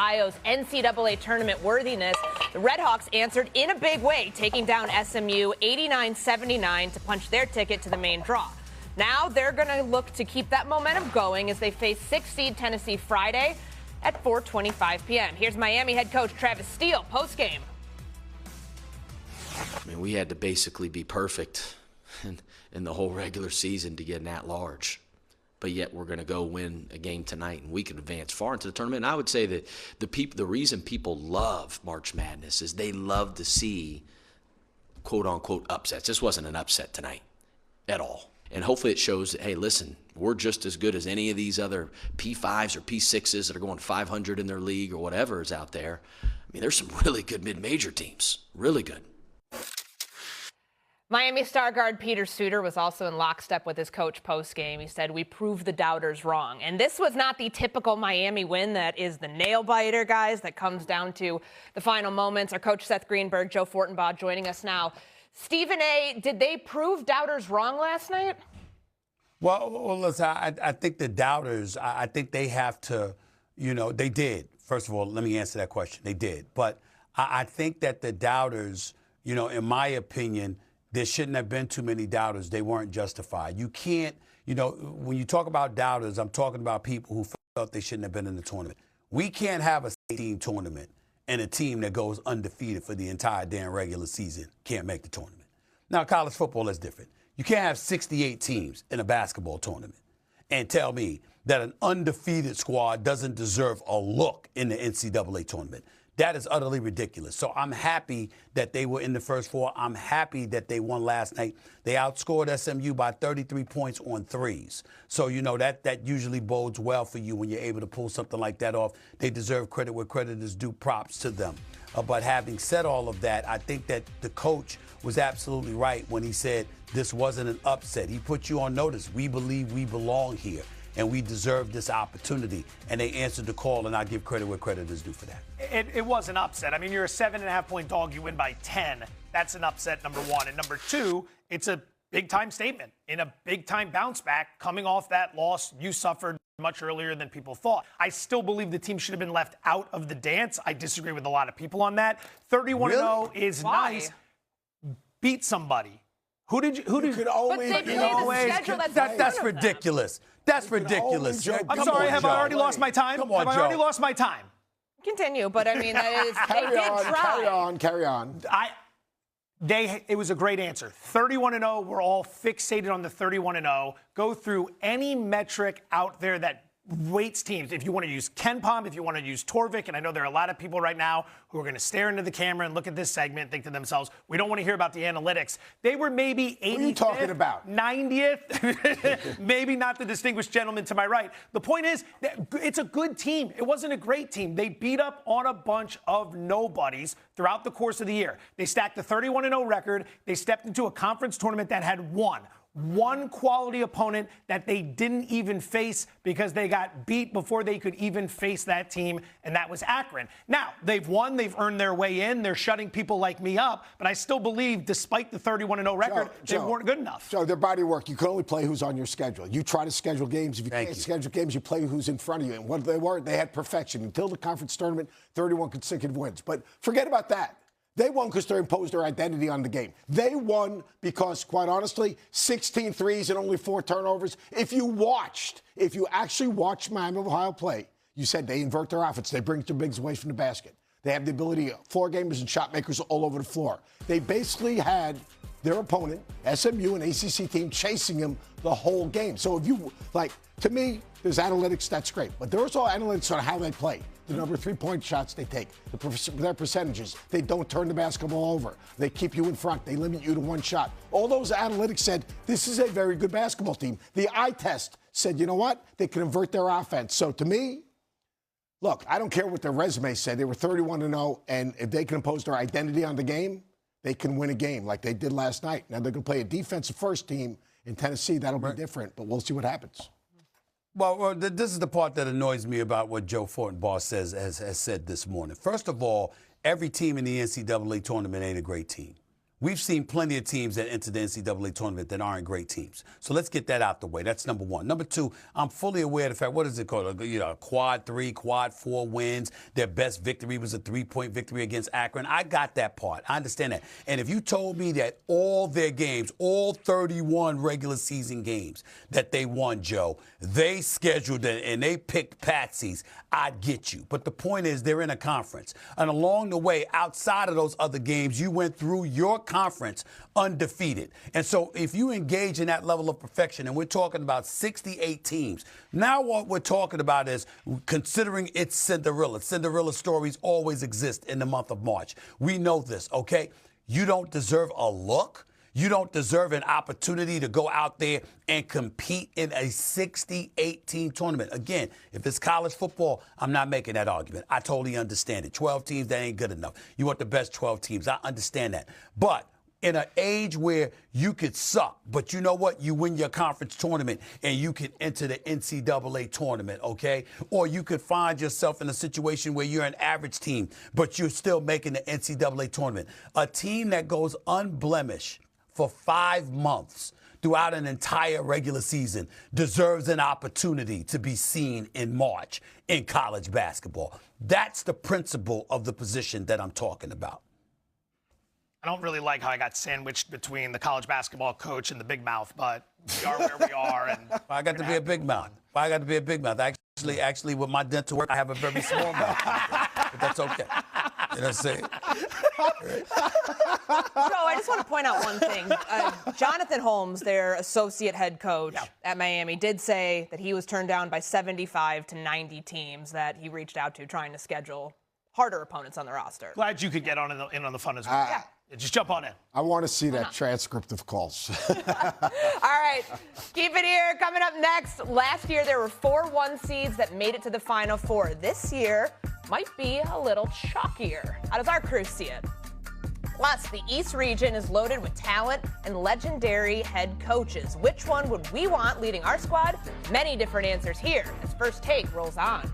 Ohio's NCAA tournament worthiness, the RedHawks answered in a big way, taking down SMU 89-79 to punch their ticket to the main draw. Now they're going to look to keep that momentum going as they face 6th seed Tennessee Friday at 4:25 p.m. Here's Miami head coach Travis Steele postgame. I mean, we had to basically be perfect in the whole regular season to get an at-large. But yet we're going to go win a game tonight, and we can advance far into the tournament. And I would say that the reason people love March Madness is they love to see quote-unquote upsets. This wasn't an upset tonight at all. And hopefully it shows that, hey, listen, we're just as good as any of these other P5s or P6s that are going 500 in their league or whatever is out there. I mean, there's some really good mid-major teams, really good. Miami star guard Peter Suter was also in lockstep with his coach postgame. He said, "We proved the doubters wrong." And this was not the typical Miami win that is the nail-biter, guys, that comes down to the final moments. Our coach Seth Greenberg, Joe Fortenbaugh joining us now. Stephen A., did they prove doubters wrong last night? Well, listen, I think the doubters, I think they have to, they did. First of all, let me answer that question. They did. But I think that the doubters, in my opinion, there shouldn't have been too many doubters. They weren't justified. You can't, when you talk about doubters, I'm talking about people who felt they shouldn't have been in the tournament. We can't have a team tournament and a team that goes undefeated for the entire damn regular season can't make the tournament. Now, college football is different. You can't have 68 teams in a basketball tournament and tell me that an undefeated squad doesn't deserve a look in the NCAA tournament. That is utterly ridiculous. So I'm happy that they were in the first four. I'm happy that they won last night. They outscored SMU by 33 points on threes. So, that usually bodes well for you when you're able to pull something like that off. They deserve credit where credit is due. Props to them. But having said all of that, I think that the coach was absolutely right when he said this wasn't an upset. He put you on notice. We believe we belong here, and we deserve this opportunity. And they answered the call, and I give credit where credit is due for that. It was an upset. I mean, you're a 7.5-point dog. You win by 10. That's an upset, number one. And number two, it's a big-time statement in a big-time bounce back coming off that loss you suffered much earlier than people thought. I still believe the team should have been left out of the dance. I disagree with a lot of people on that. 31-0 is nice. Beat somebody. Who did you only, but they always, that's ridiculous. That's ridiculous. I'm sorry, have I already lost my time? Come on, have I already lost my time? Continue, but I mean, carry on. It was a great answer. 31-0. We're all fixated on the 31-0. Go through any metric out there that weights teams. If you want to use KenPom, if you want to use Torvik, and I know there are a lot of people right now who are going to stare into the camera and look at this segment and think to themselves, we don't want to hear about the analytics. They were maybe 85th, what are you talking about? 90th, maybe not the distinguished gentleman to my right. The point is, it's a good team. It wasn't a great team. They beat up on a bunch of nobodies throughout the course of the year. They stacked the 31-0 record. They stepped into a conference tournament that had one quality opponent that they didn't even face because they got beat before they could even face that team, and that was Akron. Now, they've won. They've earned their way in. They're shutting people like me up, but I still believe, despite the 31-0 record, they weren't good enough. So their body of work, you can only play who's on your schedule. You try to schedule games. If you can't schedule games, you play who's in front of you. And what they were, they had perfection. Until the conference tournament, 31 consecutive wins. But forget about that. They won because they imposed their identity on the game. They won because, quite honestly, 16 threes and only 4 turnovers. If you actually watched Miami of Ohio play, you said they invert their offense. They bring their bigs away from the basket. They have the ability, floor gamers and shot makers all over the floor. They basically had their opponent, SMU, an ACC team, chasing him the whole game. So if you, to me, there's analytics, that's great. But there's also analytics on how they play. The number of 3-point shots they take, their percentages. They don't turn the basketball over. They keep you in front. They limit you to one shot. All those analytics said this is a very good basketball team. The eye test said, you know what? They can invert their offense. So to me, look, I don't care what their resume said. They were 31-0, and if they can impose their identity on the game, they can win a game like they did last night. Now they're going to play a defensive first team in Tennessee. That'll be different, but we'll see what happens. Well, this is the part that annoys me about what Joe Fortenbaugh has said this morning. First of all, every team in the NCAA tournament ain't a great team. We've seen plenty of teams that enter the NCAA tournament that aren't great teams. So let's get that out the way. That's number one. Number two, I'm fully aware of the fact, what is it called? A quad 3, quad 4 wins. Their best victory was a 3-point victory against Akron. I got that part. I understand that. And if you told me that all their games, all 31 regular season games that they won, Joe, they scheduled it and they picked patsies, I'd get you. But the point is they're in a conference. And along the way, outside of those other games, you went through your conference undefeated. And so if you engage in that level of perfection, and we're talking about 68 teams, now what we're talking about is considering it's Cinderella. Cinderella stories always exist in the month of March. We know this, okay? You don't deserve a look. You don't deserve an opportunity to go out there and compete in a 68-team tournament. Again, if it's college football, I'm not making that argument. I totally understand it. 12 teams, that ain't good enough. You want the best 12 teams. I understand that. But in an age where you could suck, but you know what? You win your conference tournament and you can enter the NCAA tournament, okay? Or you could find yourself in a situation where you're an average team, but you're still making the NCAA tournament. A team that goes unblemished for 5 months throughout an entire regular season deserves an opportunity to be seen in March in college basketball. That's the principle of the position that I'm talking about. I don't really like how I got sandwiched between the college basketball coach and the big mouth, but we are where we are. And I got to be a big mouth. I got to be a big mouth. Actually, with my dental work, I have a very small mouth. But that's okay. You know what I'm saying? Joe, I just want to point out one thing. Jonathan Holmes, their associate head coach at Miami, did say that he was turned down by 75 to 90 teams that he reached out to trying to schedule harder opponents on the roster. Glad you could get in on the fun as well. Just jump on in. I want to see that transcript of calls. All right, keep it here. Coming up next, last year there were 4 1 seeds that made it to the Final Four. This year might be a little chalkier. How does our crew see it? Plus, the East region is loaded with talent and legendary head coaches. Which one would we want leading our squad? Many different answers here as First Take rolls on.